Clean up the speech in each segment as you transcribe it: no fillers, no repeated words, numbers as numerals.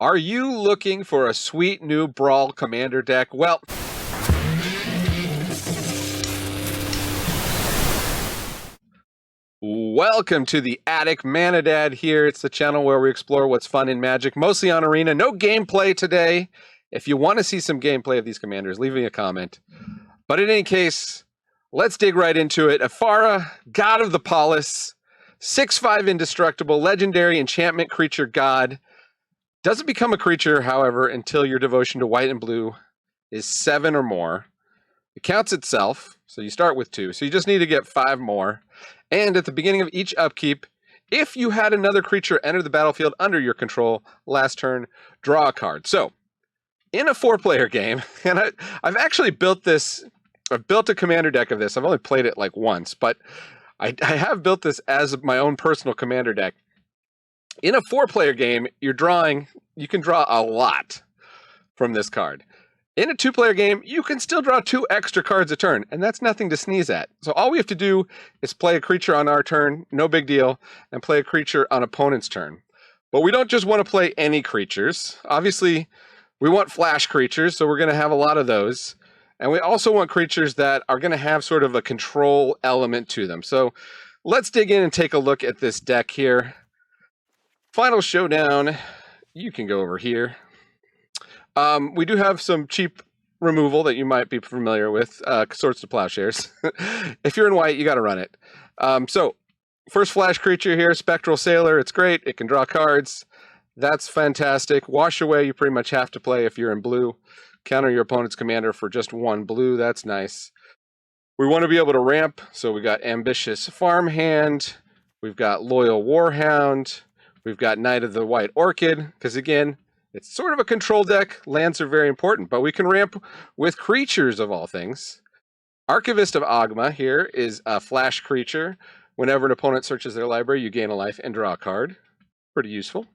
Are you looking for a sweet new Brawl commander deck? Well, welcome to the Attic Mana Dad here. It's the channel where we explore what's fun in Magic, mostly on Arena. No gameplay today. If you want to see some gameplay of these commanders, leave me a comment. But in any case, let's dig right into it. Ephara, God of the Polis, 6/5 indestructible, legendary enchantment creature god. Doesn't become a creature, however, until your devotion to white and blue is 7 or more. It counts itself, so you start with 2. So you just need to get 5 more. And at the beginning of each upkeep, if you had another creature enter the battlefield under your control last turn, draw a card. So in a 4-player game, and I've actually built this, I've built a commander deck of this. I've only played it like once, but I have built this as my own personal commander deck. In a 4-player game, you can draw a lot from this card. In a 2-player game, you can still draw 2 extra cards a turn, and that's nothing to sneeze at. So all we have to do is play a creature on our turn, no big deal, and play a creature on opponent's turn. But we don't just want to play any creatures. Obviously, we want flash creatures, so we're going to have a lot of those. And we also want creatures that are going to have sort of a control element to them. So let's dig in and take a look at this deck here. Final Showdown, you can go over here. We do have some cheap removal that you might be familiar with, Swords to Plowshares. If you're in white, you got to run it. So, first flash creature here, Spectral Sailor. It's great. It can draw cards. That's fantastic. Wash Away, you pretty much have to play if you're in blue. Counter your opponent's commander for just 1 blue. That's nice. We want to be able to ramp, so we got Ambitious Farmhand. We've got Loyal Warhound. We've got Knight of the White Orchid, because again, it's sort of a control deck. Lands are very important, but we can ramp with creatures of all things. Archivist of Ogma here is a flash creature. Whenever an opponent searches their library, you gain a life and draw a card. Pretty useful.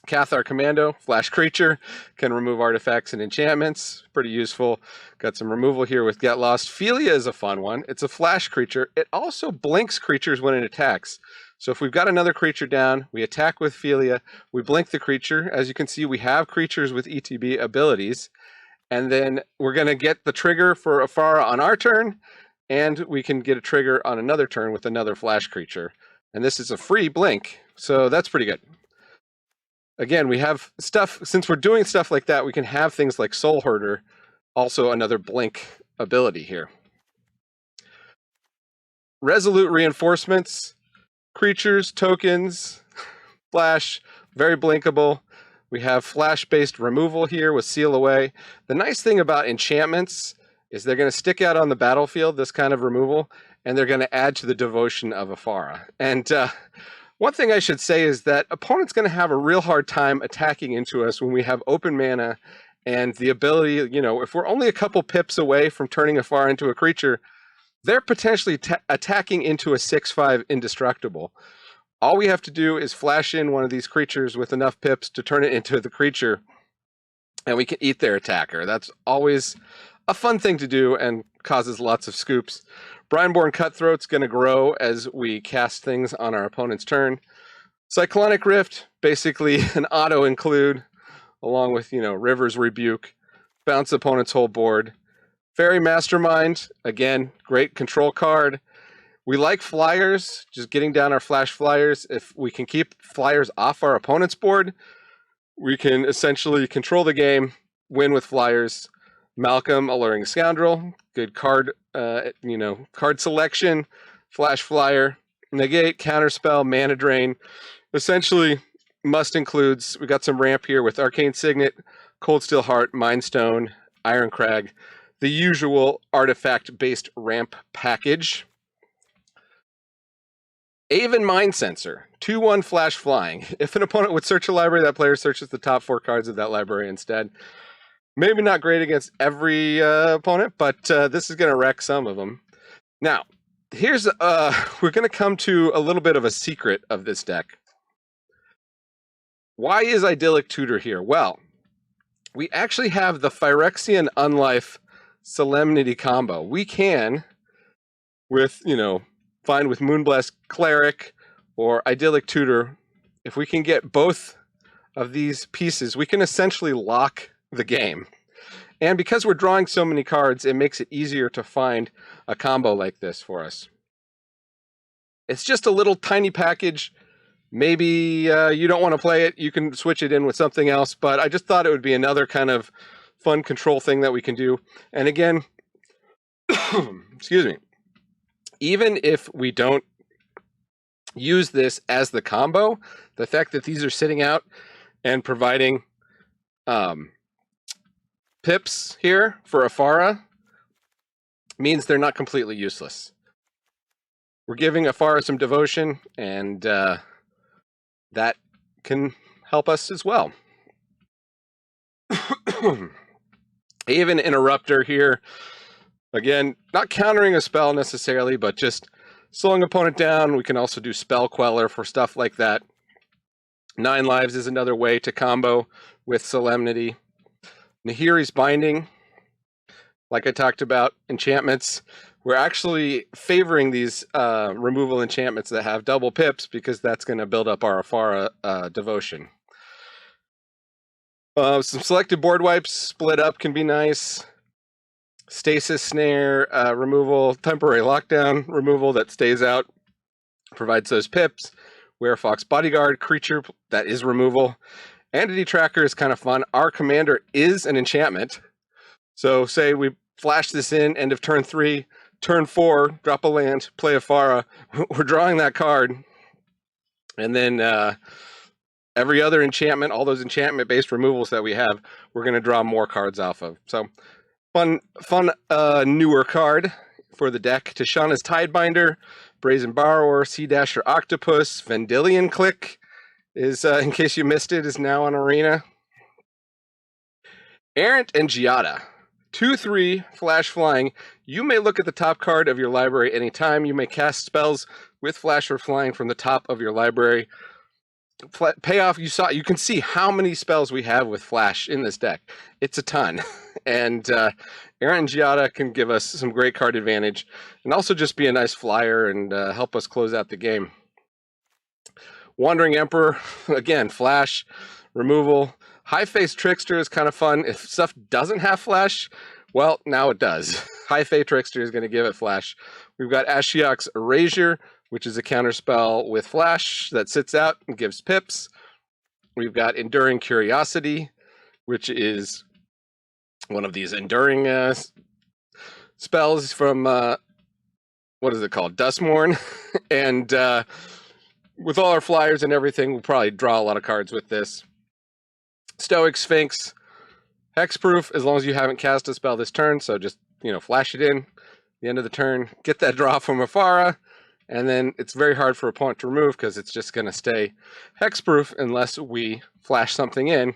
Cathar Commando, flash creature, can remove artifacts and enchantments. Pretty useful. Got some removal here with Get Lost. Philia is a fun one. It's a flash creature. It also blinks creatures when it attacks. So if we've got another creature down, we attack with Philia, we blink the creature. As you can see, we have creatures with ETB abilities. And then we're going to get the trigger for Ephara on our turn, and we can get a trigger on another turn with another flash creature. And this is a free blink, so that's pretty good. Again, we have stuff, since we're doing stuff like that, we can have things like Soul Herder, also another blink ability here. Resolute Reinforcements. Creatures, tokens, flash, very blinkable. We have flash-based removal here with Seal Away. The nice thing about enchantments is they're going to stick out on the battlefield, this kind of removal, and they're going to add to the devotion of Ephara. And one thing I should say is that opponent's going to have a real hard time attacking into us when we have open mana and the ability, you know, if we're only a couple pips away from turning Ephara into a creature, they're potentially attacking into a 6/5 indestructible. All we have to do is flash in one of these creatures with enough pips to turn it into the creature, and we can eat their attacker. That's always a fun thing to do and causes lots of scoops. Brineborn Cutthroat's going to grow as we cast things on our opponent's turn. Cyclonic Rift, basically an auto-include, along with, you know, River's Rebuke. Bounce opponent's whole board. Fairy Mastermind, again, great control card. We like flyers, just getting down our flash flyers. If we can keep flyers off our opponent's board, we can essentially control the game, win with flyers. Malcolm, Alluring Scoundrel, good card, card selection. Flash flyer, negate, counterspell, mana drain. Essentially, must includes. We got some ramp here with Arcane Signet, Cold Steel Heart, Mind Stone, Iron Crag. The usual artifact-based ramp package. Aven Mind Sensor, 2/1 flash flying. If an opponent would search a library, that player searches the top 4 cards of that library instead. Maybe not great against every opponent, but this is going to wreck some of them. Now, here's we're going to come to a little bit of a secret of this deck. Why is Idyllic Tutor here? Well, we actually have the Phyrexian Unlife Solemnity combo. We can, with, you know, find with Moonblast Cleric or Idyllic Tutor, if we can get both of these pieces, we can essentially lock the game. And because we're drawing so many cards, it makes it easier to find a combo like this for us. It's just a little tiny package. Maybe you don't want to play it. You can switch it in with something else. But I just thought it would be another kind of fun control thing that we can do. And again, excuse me, even if we don't use this as the combo, the fact that these are sitting out and providing pips here for Ephara means they're not completely useless. We're giving Ephara some devotion, and that can help us as well. Even Interrupter here, again, not countering a spell necessarily, but just slowing opponent down. We can also do Spell Queller for stuff like that. 9 lives is another way to combo with Solemnity. Nahiri's Binding, like I talked about, enchantments. We're actually favoring these removal enchantments that have double pips because that's going to build up our Ephara devotion. Some selected board wipes split up can be nice. Stasis Snare removal, temporary lockdown removal that stays out, provides those pips. Werefox Bodyguard, creature that is removal. Entity Tracker is kind of fun. Our commander is an enchantment. So say we flash this in, end of turn 3, turn 4, drop a land, play Ephara. We're drawing that card. And then every other enchantment, all those enchantment-based removals that we have, we're going to draw more cards off of. So fun newer card for the deck. Tishana's Tidebinder, Brazen Borrower, Sea Dasher Octopus, Vendilion Click is, in case you missed it, is now on Arena. Errant and Giada, 2/3 flash flying. You may look at the top card of your library anytime. You may cast spells with flash or flying from the top of your library. Payoff, you can see how many spells we have with flash in this deck. It's a ton. And Errant and Giada can give us some great card advantage and also just be a nice flyer and help us close out the game. Wandering Emperor, again, flash, removal. High Face Trickster is kind of fun. If stuff doesn't have flash, well, now it does. High Face Trickster is going to give it flash. We've got Ashiok's Erasure, which is a counterspell with flash that sits out and gives pips. We've got Enduring Curiosity, which is one of these enduring spells from, what is it called? Dustmourn. And with all our flyers and everything, we'll probably draw a lot of cards with this. Stoic Sphinx, hexproof as long as you haven't cast a spell this turn. So just, flash it in the end of the turn, get that draw from Ephara, and then it's very hard for a opponent to remove because it's just going to stay hexproof unless we flash something in.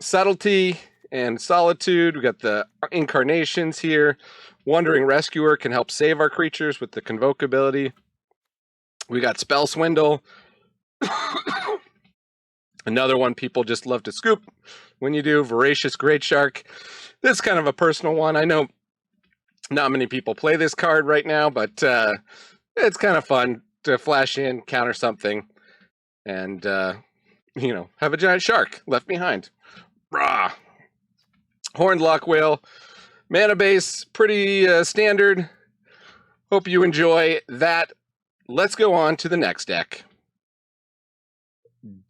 Subtlety and Solitude, we got the Incarnations here. Wandering Rescuer can help save our creatures with the Convoke ability. We got Spell Swindle. Another one people just love to scoop when you do. Voracious Great Shark. This is kind of a personal one. I know not many people play this card right now, but it's kind of fun to flash in, counter something, and, have a giant shark left behind. Rah! Horned Lockwhale. Mana base, pretty standard. Hope you enjoy that. Let's go on to the next deck.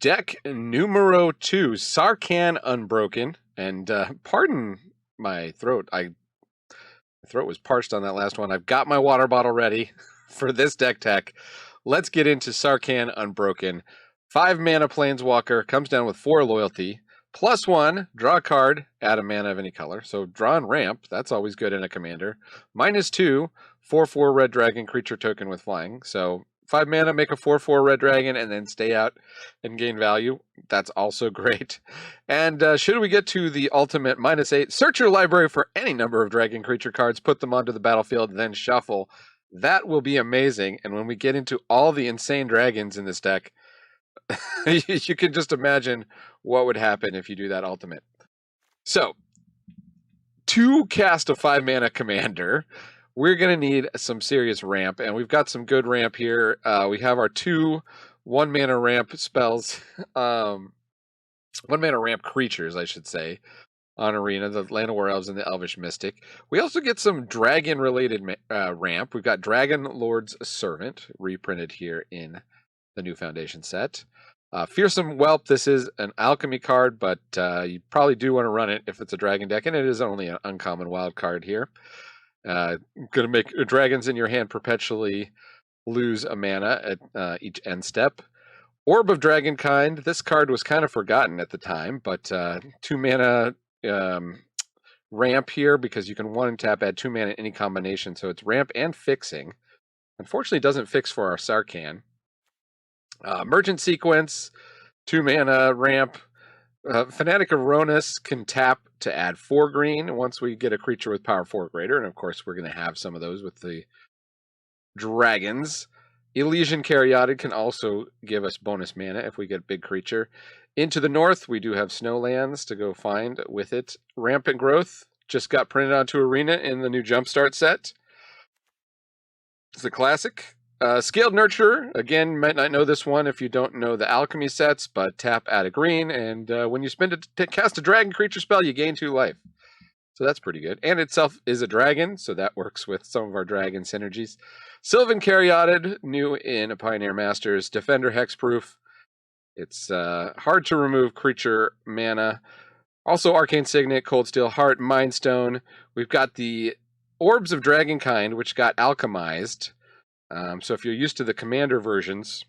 Deck numero 2, Sarkhan Unbroken. And pardon my throat. My throat was parched on that last one. I've got my water bottle ready for this deck tech. Let's get into Sarkhan Unbroken. 5 mana Planeswalker, comes down with 4 loyalty. +1, draw a card, add a mana of any color. So draw and ramp, that's always good in a commander. -2, 4/4 red dragon creature token with flying. So 5 mana, make a 4/4 red dragon, and then stay out and gain value. That's also great. And should we get to the ultimate -8, search your library for any number of dragon creature cards, put them onto the battlefield, then shuffle. That will be amazing. And when we get into all the insane dragons in this deck, you can just imagine what would happen if you do that ultimate. So, to cast a 5 mana commander, we're going to need some serious ramp, and we've got some good ramp here. We have our 2 1 mana ramp spells, 1 mana ramp creatures, I should say, on Arena, the Land of War Elves and the Elvish Mystic. We also get some dragon-related ramp. We've got Dragon Lord's Servant, reprinted here in the new Foundation set. Fearsome Whelp, this is an alchemy card, but you probably do want to run it if it's a dragon deck, and it is only an uncommon wild card here. Going to make dragons in your hand perpetually lose a mana at each end step. Orb of Dragonkind, this card was kind of forgotten at the time, but 2 mana ramp here because you can 1-tap, add 2 mana in any combination, so it's ramp and fixing. Unfortunately, it doesn't fix for our Sarkhan. Merchant Sequence, 2 mana ramp. Fanatic of Ronus can tap to add 4 green once we get a creature with power 4 or greater, and of course we're going to have some of those with the dragons. Elysian Caryatid can also give us bonus mana if we get a big creature. Into the north, we do have Snowlands to go find with it. Rampant Growth just got printed onto Arena in the new Jumpstart set. It's a classic. Scaled Nurturer, again, might not know this one if you don't know the alchemy sets, but tap, add a green, and when you spend it to cast a dragon creature spell, you gain 2 life. So that's pretty good. And itself is a dragon, so that works with some of our dragon synergies. Sylvan Caryatid, new in a Pioneer Masters. Defender Hexproof. It's hard to remove creature mana. Also Arcane Signet, Cold Steel Heart, Mind Stone. We've got the Orbs of Dragonkind, which got alchemized. So if you're used to the Commander versions,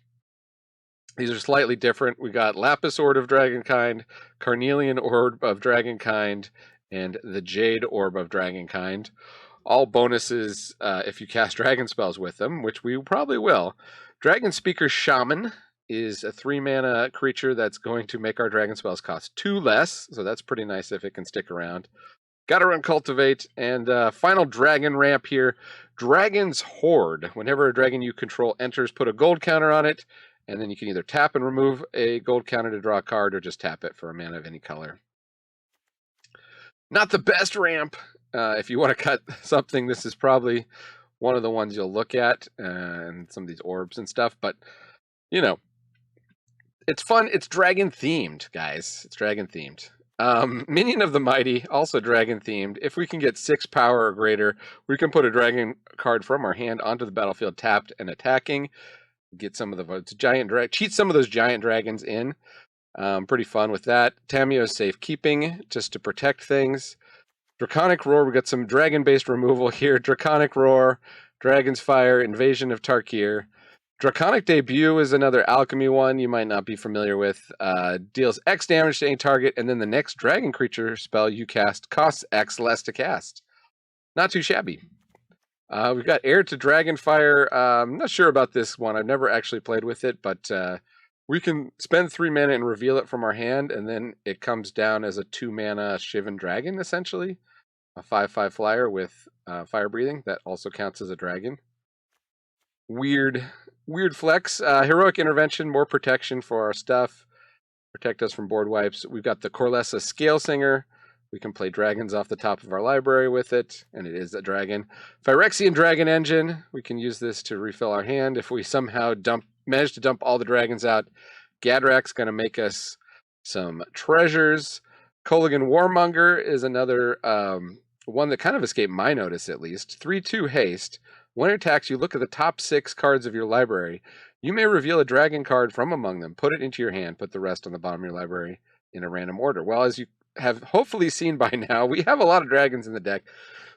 these are slightly different. We got Lapis Orb of Dragonkind, Carnelian Orb of Dragonkind, and the Jade Orb of Dragonkind. All bonuses if you cast dragon spells with them, which we probably will. Dragon Speaker Shaman is a 3 mana creature that's going to make our dragon spells cost 2 less, so that's pretty nice if it can stick around. Gotta run Cultivate, and final dragon ramp here. Dragon's Horde. Whenever a dragon you control enters, put a gold counter on it, and then you can either tap and remove a gold counter to draw a card, or just tap it for a mana of any color. Not the best ramp. If you want to cut something, this is probably one of the ones you'll look at, and some of these orbs and stuff, but, you know, it's fun. It's dragon themed, guys. It's dragon themed. Minion of the Mighty, also dragon themed. If we can get 6 power or greater, we can put a dragon card from our hand onto the battlefield tapped and attacking. Get some of the votes. Cheat some of those giant dragons in. Pretty fun with that. Tamio's Safekeeping, just to protect things. Draconic Roar, we got some dragon-based removal here. Draconic Roar, Dragon's Fire, Invasion of Tarkir. Draconic Debut is another alchemy one you might not be familiar with. Deals X damage to any target, and then the next dragon creature spell you cast costs X less to cast. Not too shabby. We've got Heir to Dragonfire. I'm not sure about this one. I've never actually played with it, but we can spend 3 mana and reveal it from our hand, and then it comes down as a 2 mana Shivan Dragon, essentially. A 5/5 flyer with fire breathing. That also counts as a dragon. Weird flex. Heroic Intervention, more protection for our stuff. Protect us from board wipes. We've got the Corlessa Scale Singer. We can play dragons off the top of our library with it, and it is a dragon. Phyrexian Dragon Engine. We can use this to refill our hand. If we somehow manage to dump all the dragons out, Gadrak's going to make us some treasures. Kolaghan Warmonger is another one that kind of escaped my notice, at least. 3/2 haste. When it attacks, you look at the top 6 cards of your library. You may reveal a dragon card from among them. Put it into your hand. Put the rest on the bottom of your library in a random order. Well, as you have hopefully seen by now, we have a lot of dragons in the deck.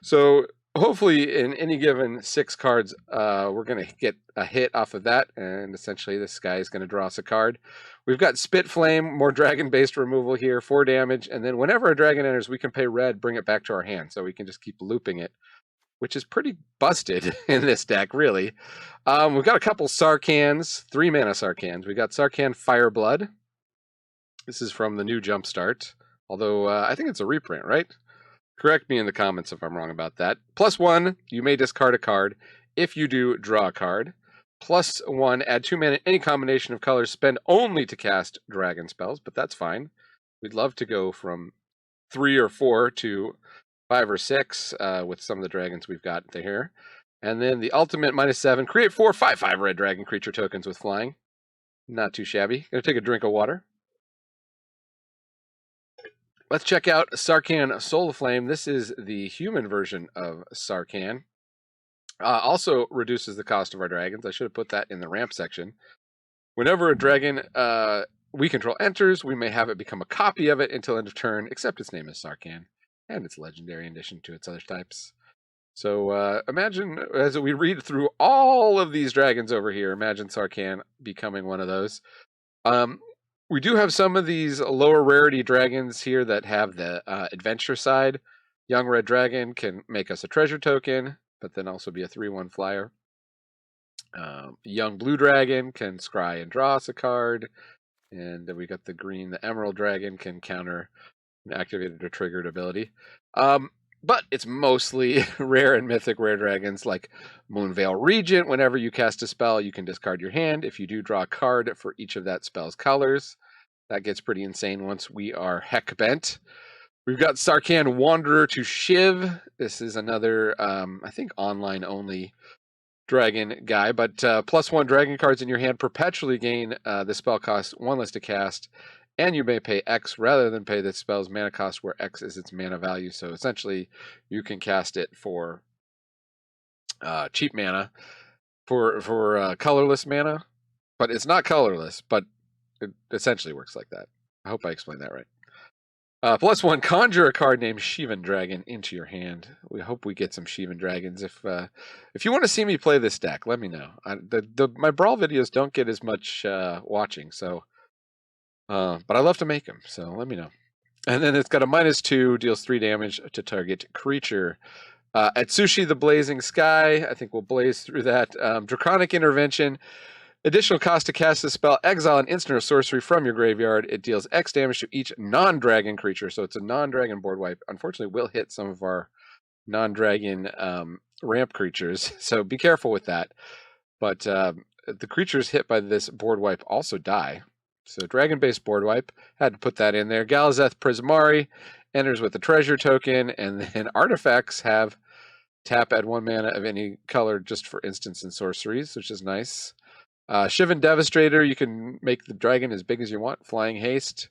So hopefully in any given 6 cards, we're going to get a hit off of that. And essentially this guy is going to draw us a card. We've got Spit Flame, more dragon-based removal here, 4 damage. And then whenever a dragon enters, we can pay red, bring it back to our hand. So we can just keep looping it, which is pretty busted in this deck, really. We've got a couple Sarkhans, 3 mana Sarkhans. We got Sarkhan Fireblood. This is from the new Jumpstart, although I think it's a reprint, right? Correct me in the comments if I'm wrong about that. +1, you may discard a card. If you do, draw a card. +1, add 2 mana, any combination of colors, spend only to cast dragon spells, but that's fine. We'd love to go from 3 or 4 to 5 or 6 with some of the dragons we've got here. And then the ultimate -7, create 4 5/5 red dragon creature tokens with flying. Not too shabby. Gonna take a drink of water. Let's check out Sarkhan Soul Flame. This is the human version of Sarkhan. Also reduces the cost of our dragons. I should have put that in the ramp section. Whenever a dragon we control enters, we may have it become a copy of it until end of turn, except its name is Sarkhan, and it's legendary in addition to its other types. So imagine, as we read through all of these dragons over here, imagine Sarkhan becoming one of those. We do have some of these lower rarity dragons here that have the adventure side. Young Red Dragon can make us a treasure token, but then also be a 3/1 flyer. Young Blue Dragon can scry and draw us a card. And then we got the green, the Emerald Dragon can counter an activated or triggered ability. But it's mostly rare and mythic rare dragons like Moonveil Regent. Whenever you cast a spell, you can discard your hand. If you do, draw a card for each of that spell's colors. That gets pretty insane once we are heck bent. We've got Sarkhan Wanderer to Shiv. This is another, I think, online only dragon guy, but +1 dragon cards in your hand perpetually gain the spell cost 1 less to cast, and you may pay X rather than pay the spell's mana cost, where X is its mana value. So essentially, you can cast it for cheap mana, for colorless mana, but it's not colorless, but it essentially works like that. I hope I explained that right. +1, conjure a card named Shivan Dragon into your hand. We hope we get some Shivan Dragons. If you want to see me play this deck, let me know. My Brawl videos don't get as much watching, so but I love to make them, so let me know. And then it's got a -2, deals 3 damage to target creature. Atsushi the Blazing Sky, I think we'll blaze through that. Draconic Intervention. Additional cost to cast the spell, exile an instant or sorcery from your graveyard. It deals X damage to each non-dragon creature, so it's a non-dragon board wipe. Unfortunately, will hit some of our non-dragon ramp creatures, so be careful with that. But the creatures hit by this board wipe also die. So dragon-based board wipe, had to put that in there. Galazeth Prismari enters with a treasure token, and then artifacts have tap, add 1 mana of any color just for instants and sorceries, which is nice. Shivan Devastator, you can make the dragon as big as you want. Flying Haste,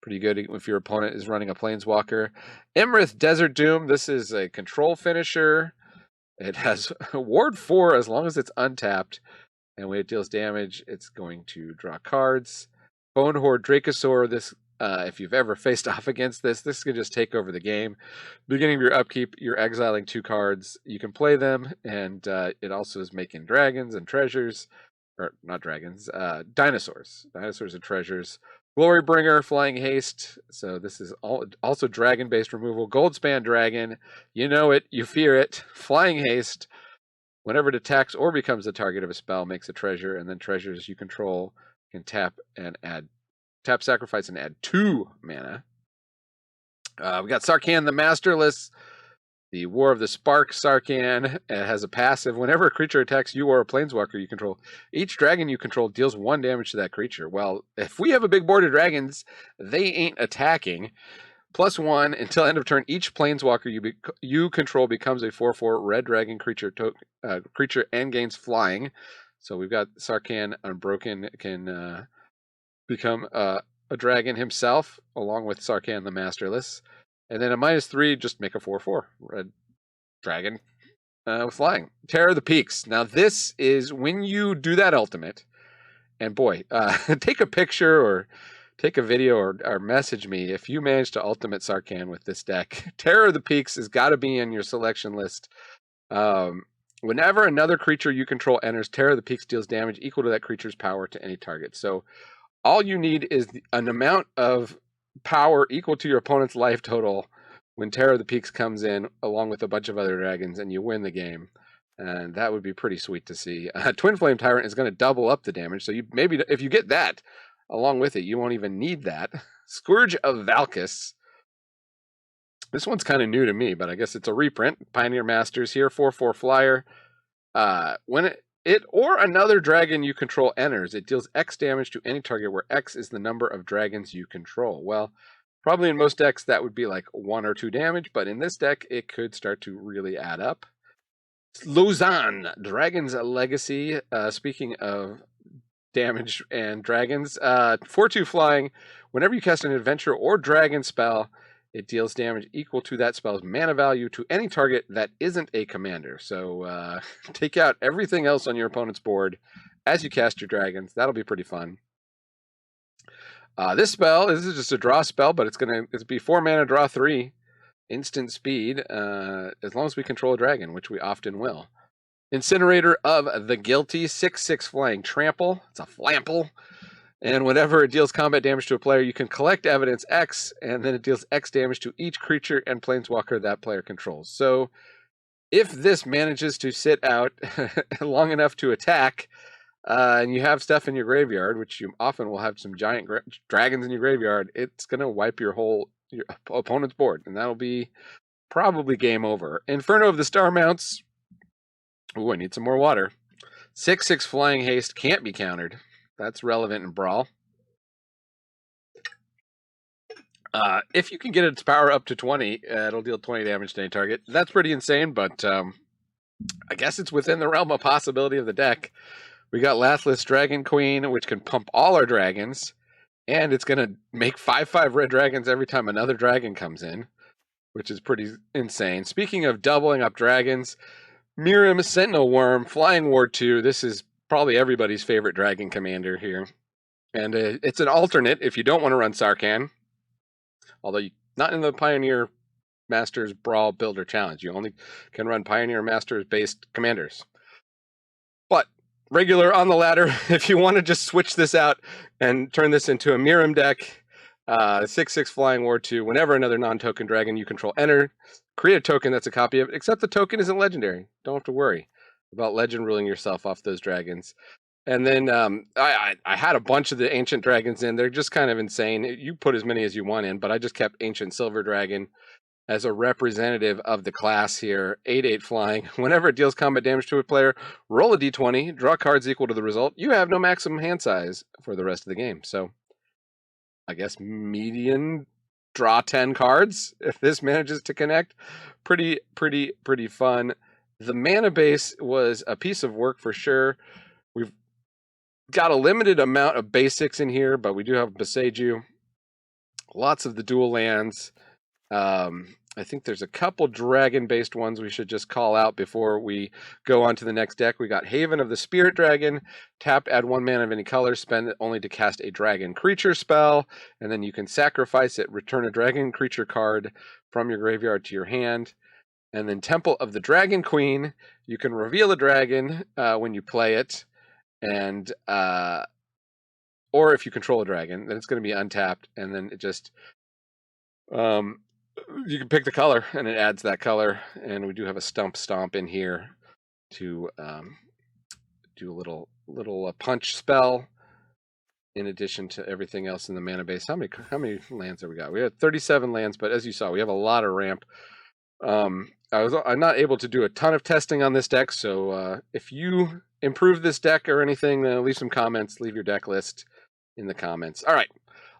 pretty good if your opponent is running a Planeswalker. Imrith Desert Doom, this is a control finisher. It has Ward 4 as long as it's untapped. And when it deals damage, it's going to draw cards. Bone Horde Dracosaur, this if you've ever faced off against this can just take over the game. Beginning of your upkeep, you're exiling 2 cards. You can play them, and it also is making dragons and treasures. Or not dragons, dinosaurs. Dinosaurs and treasures. Glorybringer, Flying Haste. So this is also dragon-based removal. Goldspan Dragon. You know it. You fear it. Flying Haste. Whenever it attacks or becomes the target of a spell, makes a treasure, and then treasures you control can tap, sacrifice, and add 2 mana. We got Sarkhan the Masterless. The War of the Spark Sarkhan. It has a passive. Whenever a creature attacks you or a planeswalker you control, each dragon you control deals 1 damage to that creature. Well, if we have a big board of dragons, they ain't attacking. +1, until end of turn, each planeswalker you control becomes a 4/4 red dragon creature and gains flying. So we've got Sarkhan Unbroken can become a dragon himself, along with Sarkhan the Masterless. And then a -3, just make a 4/4 red dragon with flying. Terror of the Peaks. Now this is when you do that ultimate, and boy, take a picture or take a video or message me if you manage to ultimate Sarkhan with this deck. Terror of the Peaks has got to be in your selection list. Whenever another creature you control enters, Terror of the Peaks deals damage equal to that creature's power to any target. So all you need is an amount of power equal to your opponent's life total when Terror of the Peaks comes in, along with a bunch of other dragons, and you win the game. And that would be pretty sweet to see. Twin Flame Tyrant is going to double up the damage, so maybe if you get that along with it, you won't even need that. Scourge of Valkus. This one's kind of new to me, but I guess it's a reprint. Pioneer Masters here, 4/4 flyer. When it or another dragon you control enters, it deals X damage to any target where X is the number of dragons you control. Well, probably in most decks that would be like 1 or 2 damage, but in this deck it could start to really add up. Lausanne, Dragon's Legacy. Speaking of damage and dragons. 4/2 flying. Whenever you cast an adventure or dragon spell, it deals damage equal to that spell's mana value to any target that isn't a commander. So take out everything else on your opponent's board as you cast your dragons. That'll be pretty fun. This is just a draw spell, but it's be 4 mana, draw 3, instant speed, as long as we control a dragon, which we often will. Incinerator of the Guilty, 6/6 flying trample. It's a flample. And whenever it deals combat damage to a player, you can collect evidence X, and then it deals X damage to each creature and planeswalker that player controls. So if this manages to sit out long enough to attack, and you have stuff in your graveyard, which you often will have some giant dragons in your graveyard, it's going to wipe your opponent's board, and that'll be probably game over. Inferno of the Star Mounts. Ooh, I need some more water. 6/6 flying haste, can't be countered. That's relevant in Brawl. If you can get its power up to 20, it'll deal 20 damage to any target. That's pretty insane, but I guess it's within the realm of possibility of the deck. We got Lathless Dragon Queen, which can pump all our dragons, and it's going to make 5/5 red dragons every time another dragon comes in, which is pretty insane. Speaking of doubling up dragons, Miriam Sentinel Worm, Flying Ward 2. This is probably everybody's favorite dragon commander here. And it's an alternate if you don't want to run Sarkhan. Although not in the Pioneer Masters Brawl Builder Challenge. You only can run Pioneer Masters based commanders. But regular on the ladder, if you want to just switch this out and turn this into a Miriam deck, 6/6 Flying Ward 2. Whenever another non-token dragon you control enter, create a token that's a copy of it, except the token isn't legendary. Don't have to worry about legend ruling yourself off those dragons. And then I had a bunch of the ancient dragons in. They're just kind of insane. You put as many as you want in, but I just kept ancient silver dragon as a representative of the class here. 8/8 flying. Whenever it deals combat damage to a player, roll a d20, draw cards equal to the result. You have no maximum hand size for the rest of the game. So I guess median draw 10 cards if this manages to connect. Pretty fun. The mana base was a piece of work for sure. We've got a limited amount of basics in here, but we do have Boseiju. Lots of the dual lands. I think there's a couple dragon-based ones we should just call out before we go on to the next deck. We got Haven of the Spirit Dragon. Tap, add 1 mana of any color. Spend it only to cast a dragon creature spell. And then you can sacrifice it. Return a dragon creature card from your graveyard to your hand. And then Temple of the Dragon Queen. You can reveal a dragon when you play it. And or if you control a dragon, then it's going to be untapped. And then it just... you can pick the color, and it adds that color. And we do have a stomp in here to do a little punch spell in addition to everything else in the mana base. How many lands have we got? We have 37 lands, but as you saw, we have a lot of ramp. I'm not able to do a ton of testing on this deck, so if you improve this deck or anything, then leave some comments. Leave your deck list in the comments. All right.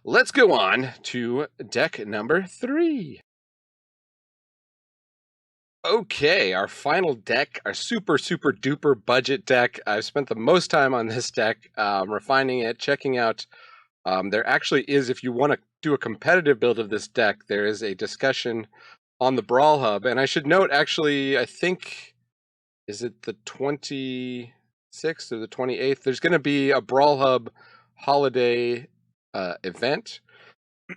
Let's go on to deck number 3. Okay, our final deck, our super duper budget deck. I've spent the most time on this deck, refining it, checking out. There actually is, if you want to do a competitive build of this deck, there is a discussion on the Brawl Hub. And I should note, actually, I think, is it the 26th or the 28th? There's going to be a Brawl Hub holiday event.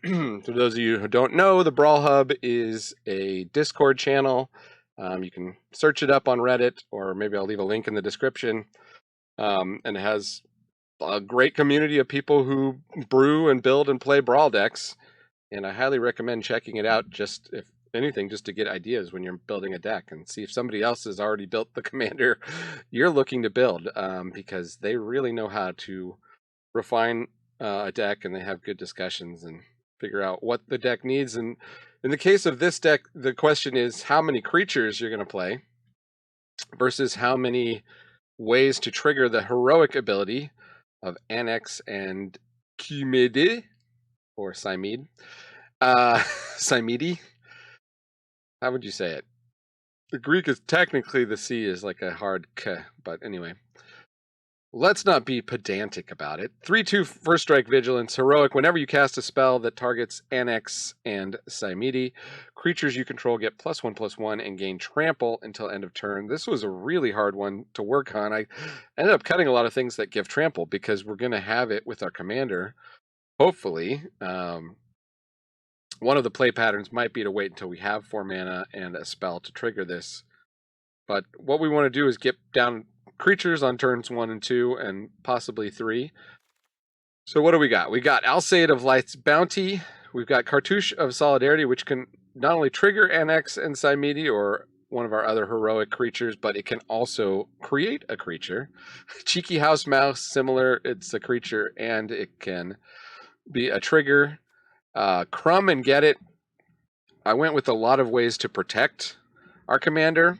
For those of you who don't know, the Brawl Hub is a Discord channel. You can search it up on Reddit, or maybe I'll leave a link in the description. And it has a great community of people who brew and build and play Brawl decks. And I highly recommend checking it out, just if anything, just to get ideas when you're building a deck and see if somebody else has already built the commander you're looking to build, because they really know how to refine a deck, and they have good discussions and figure out what the deck needs. And in the case of this deck, the question is how many creatures you're going to play versus how many ways to trigger the heroic ability of Anax and Cymede, or Cymede. Cymede? How would you say it? The Greek is technically, the C is like a hard K, but anyway. let's not be pedantic about it. 3/2 first strike vigilance, heroic. Whenever you cast a spell that targets Anax and Cymede, creatures you control get +1/+1 and gain trample until end of turn. This was a really hard one to work on. I ended up cutting a lot of things that give trample because we're going to have it with our commander. Hopefully, one of the play patterns might be to wait until we have 4 mana and a spell to trigger this. But what we want to do is get down creatures on turns 1 and 2 and possibly 3. So what do we got? We got Alseid of Light's Bounty. We've got Cartouche of Solidarity, which can not only trigger Anax and Cymede or one of our other heroic creatures, but it can also create a creature. Cheeky House Mouse, similar. It's a creature and it can be a trigger. Crumb and Get It. I went with a lot of ways to protect our commander.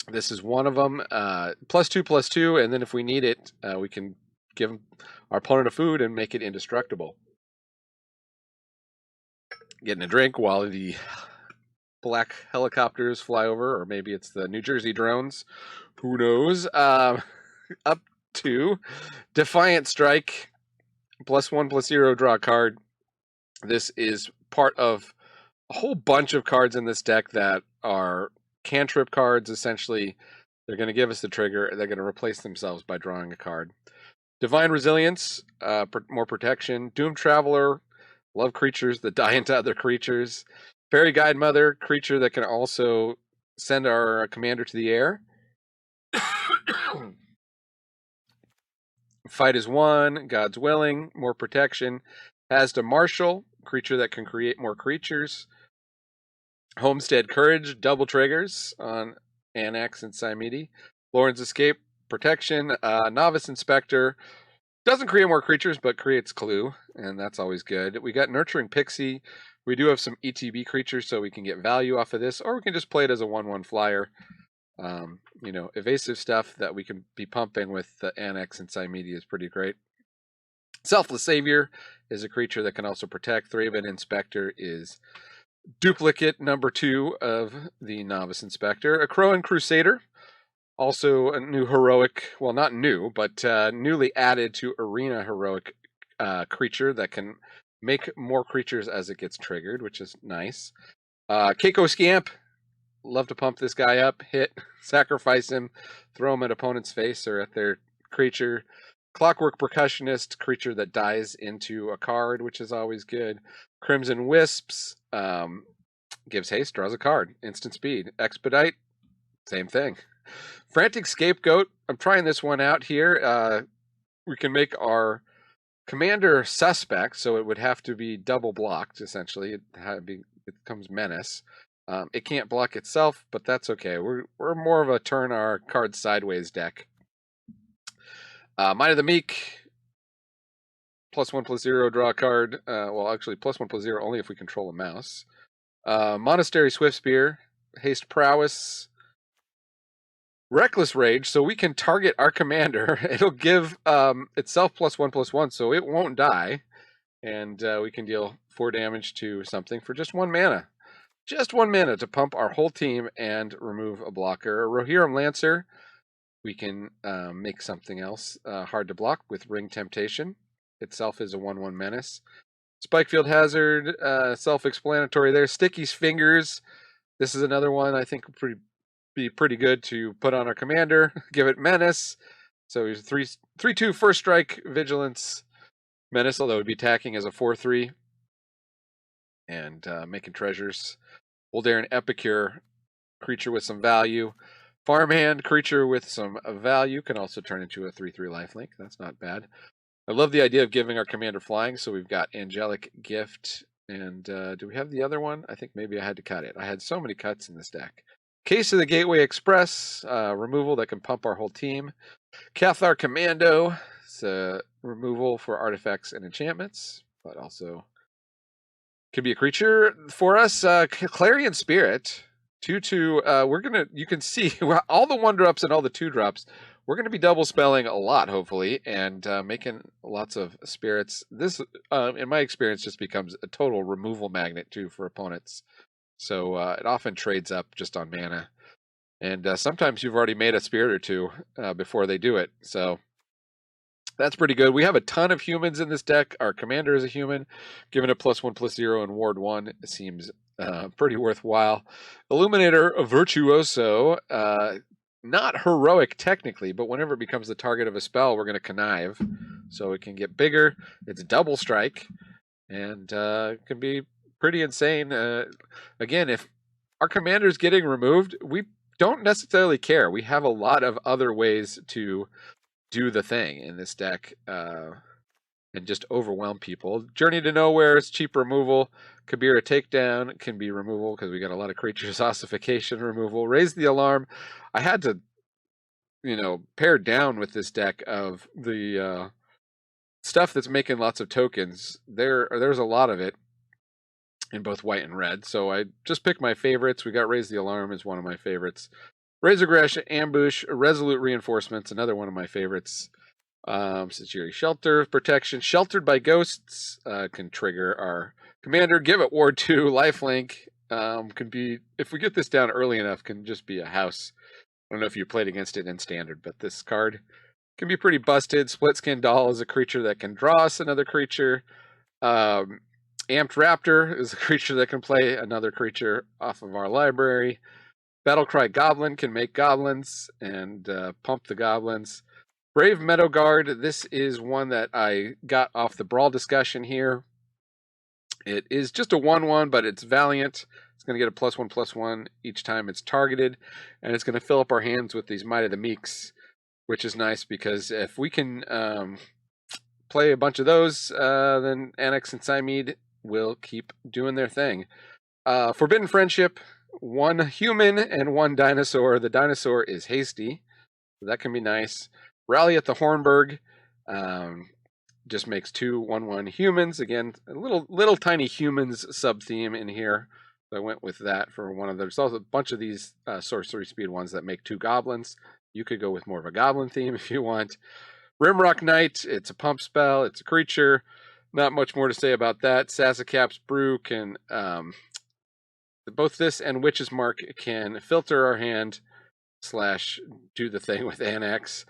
This is one of them. +2/+2, and then if we need it, we can give our opponent a food and make it indestructible. Getting a drink while the black helicopters fly over, or maybe it's the New Jersey drones. Who knows? Up to Defiant Strike, +1/+0, draw a card. This is part of a whole bunch of cards in this deck that are cantrip cards. Essentially, they're going to give us the trigger. They're going to replace themselves by drawing a card. Divine Resilience, more protection. Doom Traveler, love creatures that die into other creatures. Fairy Guide Mother, creature that can also send our commander to the air. Fight is 1, God's Willing, more protection. Hasda Marshal, creature that can create more creatures. Homestead Courage, double triggers on Anax and Cymede. Lauren's Escape, protection. Novice Inspector, doesn't create more creatures, but creates Clue, and that's always good. We got Nurturing Pixie. We do have some ETB creatures, so we can get value off of this, or we can just play it as a 1/1 flyer. Evasive stuff that we can be pumping with the Anax and Cymede is pretty great. Selfless Savior is a creature that can also protect. Thraben Inspector is duplicate number 2 of the Novice Inspector. A Crowan Crusader, also a new heroic, well, not new, but newly added to Arena heroic creature that can make more creatures as it gets triggered, which is nice. Keiko Scamp, love to pump this guy up, hit, sacrifice him, throw him at opponent's face or at their creature. Clockwork Percussionist, creature that dies into a card, which is always good. Crimson Wisps, gives haste, draws a card. Instant speed. Expedite, same thing. Frantic Scapegoat, I'm trying this one out here. We can make our commander suspect, so it would have to be double blocked, essentially. It becomes Menace. It can't block itself, but that's okay. We're more of a turn our cards sideways deck. Might of the Meek, +1/+0, draw a card. Well, actually, +1/+0 only if we control a mouse. Monastery Swiftspear, haste prowess. Reckless Rage, so we can target our commander. It'll give itself +1/+1, so it won't die. And we can deal 4 damage to something for just 1 mana. Just 1 mana to pump our whole team and remove a blocker. Rohirrim Lancer, we can make something else hard to block with Ring Temptation. Itself is a 1/1 menace. Spikefield Hazard, self-explanatory there. Sticky's Fingers, this is another one I think would be pretty good to put on our commander. Give it Menace. So he's 3/2 first strike, Vigilance, Menace, although it would be attacking as a 4/3. And making treasures. Voldaren Epicure, creature with some value. Farmhand, creature with some value, can also turn into a 3/3 lifelink. That's not bad. I love the idea of giving our commander flying, so we've got Angelic Gift. And do we have the other one? I think maybe I had to cut it. I had so many cuts in this deck. Case of the Gateway Express, removal that can pump our whole team. Cathar Commando, it's a removal for artifacts and enchantments, but also could be a creature for us. Clarion Spirit, 2/2. You can see all the 1-drops and all the 2-drops. We're going to be double spelling a lot, hopefully, and making lots of spirits. This, in my experience, just becomes a total removal magnet, too, for opponents. So it often trades up just on mana. And sometimes you've already made a spirit or two before they do it. So That's pretty good. We have a ton of humans in this deck. Our commander is a human. Given a +1/+0 in Ward 1 seems pretty worthwhile. Illuminator Virtuoso. Not heroic technically, but whenever it becomes the target of a spell, we're going to connive. So it can get bigger. It's double strike. And it can be pretty insane. Again, if our commander is getting removed, we don't necessarily care. We have a lot of other ways to do the thing in this deck and just overwhelm people. Journey to Nowhere is cheap removal. Kabira Takedown can be removal because we got a lot of creatures. Ossification removal. Raise the Alarm. I had to, pare down with this deck of the stuff that's making lots of tokens. There's a lot of it in both white and red. So I just picked my favorites. We got Raise the Alarm is one of my favorites. Razor Grash, Ambush, Resolute Reinforcements, another one of my favorites. Sanctuary Shelter, Protection, Sheltered by Ghosts can trigger our commander. Give it Ward 2, Lifelink. Can be, if we get this down early enough, can just be a house. I don't know if you played against it in Standard, but this card can be pretty busted. Split Skin Doll is a creature that can draw us another creature. Amped Raptor is a creature that can play another creature off of our library. Battlecry Goblin can make goblins and pump the goblins. Brave Meadow Guard, this is one that I got off the Brawl discussion here. It is just a 1/1, but it's Valiant. It's going to get a +1/+1 each time it's targeted, and it's going to fill up our hands with these Might of the Meeks, which is nice because if we can play a bunch of those, then Anax and Cymede will keep doing their thing. Forbidden Friendship, 1 human and 1 dinosaur. The dinosaur is hasty, so that can be nice. Rally at the Hornburg just makes 2 1/1 humans. Again, a little tiny humans sub theme in here. So I went with that for one of them. There's also a bunch of these sorcery speed ones that make 2 goblins. You could go with more of a goblin theme if you want. Rimrock Knight, it's a pump spell. It's a creature. Not much more to say about that. Sassacap's Brew can both this and Witch's Mark can filter our hand / do the thing with Anax.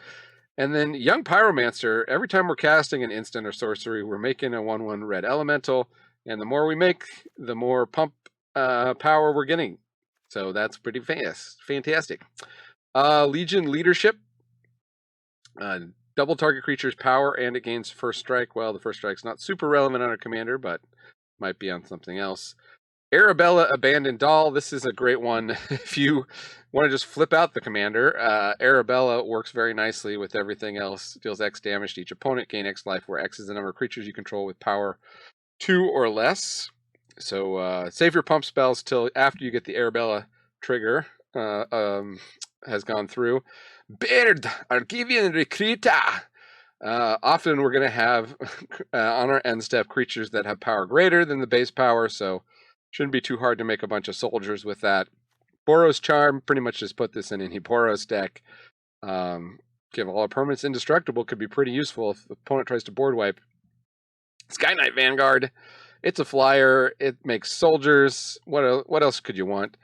And then Young Pyromancer, every time we're casting an instant or sorcery, we're making a 1/1 red elemental. And the more we make, the more pump power we're getting. So that's pretty fantastic. Legion Leadership. Double target creature's power and it gains first strike. Well, the first strike's not super relevant on our commander, but might be on something else. Arabella Abandoned Doll. This is a great one if you want to just flip out the commander. Arabella works very nicely with everything else. Deals X damage to each opponent, gain X life, where X is the number of creatures you control with power 2 or less. So save your pump spells till after you get the Arabella trigger has gone through. Baird, Argivian Recruita. Often we're going to have on our end step creatures that have power greater than the base power, so shouldn't be too hard to make a bunch of soldiers with that. Boros Charm, pretty much just put this in any Boros deck. Give all our permanents indestructible could be pretty useful if the opponent tries to board wipe. Sky Knight Vanguard, it's a flyer. It makes soldiers. What else could you want?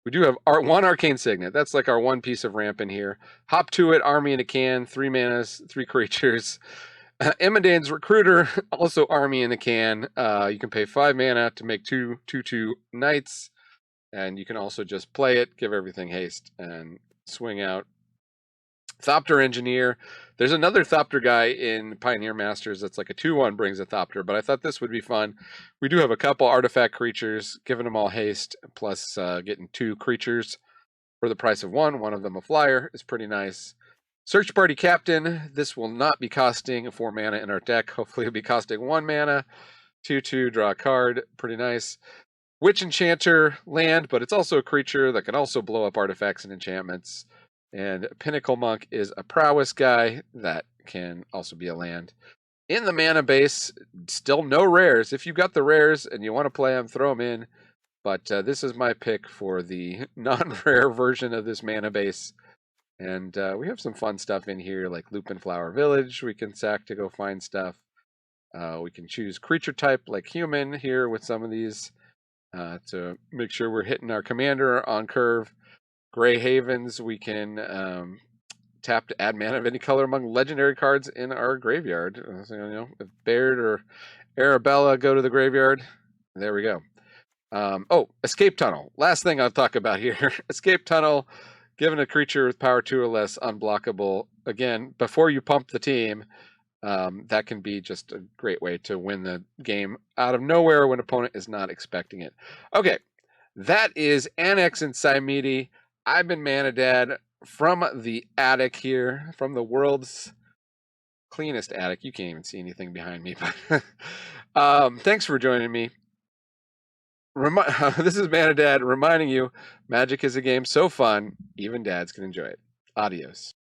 We do have our 1 Arcane Signet. That's like our 1 piece of ramp in here. Hop to it, Army in a Can, 3 manas, 3 creatures. Imodane's Recruiter, also Army in a Can. You can pay 5 mana to make 2/2 knights, and you can also just play it, give everything haste, and swing out. Thopter Engineer. There's another Thopter guy in Pioneer Masters that's like a 2/1 brings a Thopter, but I thought this would be fun. We do have a couple artifact creatures, giving them all haste, plus getting 2 creatures for the price of 1. One of them a flyer is pretty nice. Search Party Captain. This will not be costing 4 mana in our deck. Hopefully it'll be costing 1 mana. 2/2, draw a card. Pretty nice. Witch Enchanter, land, but it's also a creature that can also blow up artifacts and enchantments. And Pinnacle Monk is a prowess guy that can also be a land. In the mana base, still no rares. If you got the rares and you want to play them, throw them in. But this is my pick for the non-rare version of this mana base. And we have some fun stuff in here, like Lupin Flower Village. We can sack to go find stuff. We can choose creature type, like human, here with some of these to make sure we're hitting our commander on curve. Grey Havens, we can tap to add mana of any color among legendary cards in our graveyard. So, you know, if Baird or Arabella go to the graveyard, there we go. Oh, Escape Tunnel. Last thing I'll talk about here. Escape Tunnel, given a creature with power 2 or less, unblockable. Again, before you pump the team, that can be just a great way to win the game out of nowhere when an opponent is not expecting it. Okay, that is Anax and Cymede. I've been Manadad from the attic here, from the world's cleanest attic. You can't even see anything behind me. But thanks for joining me. This is Manadad reminding you, Magic is a game so fun, even dads can enjoy it. Adios.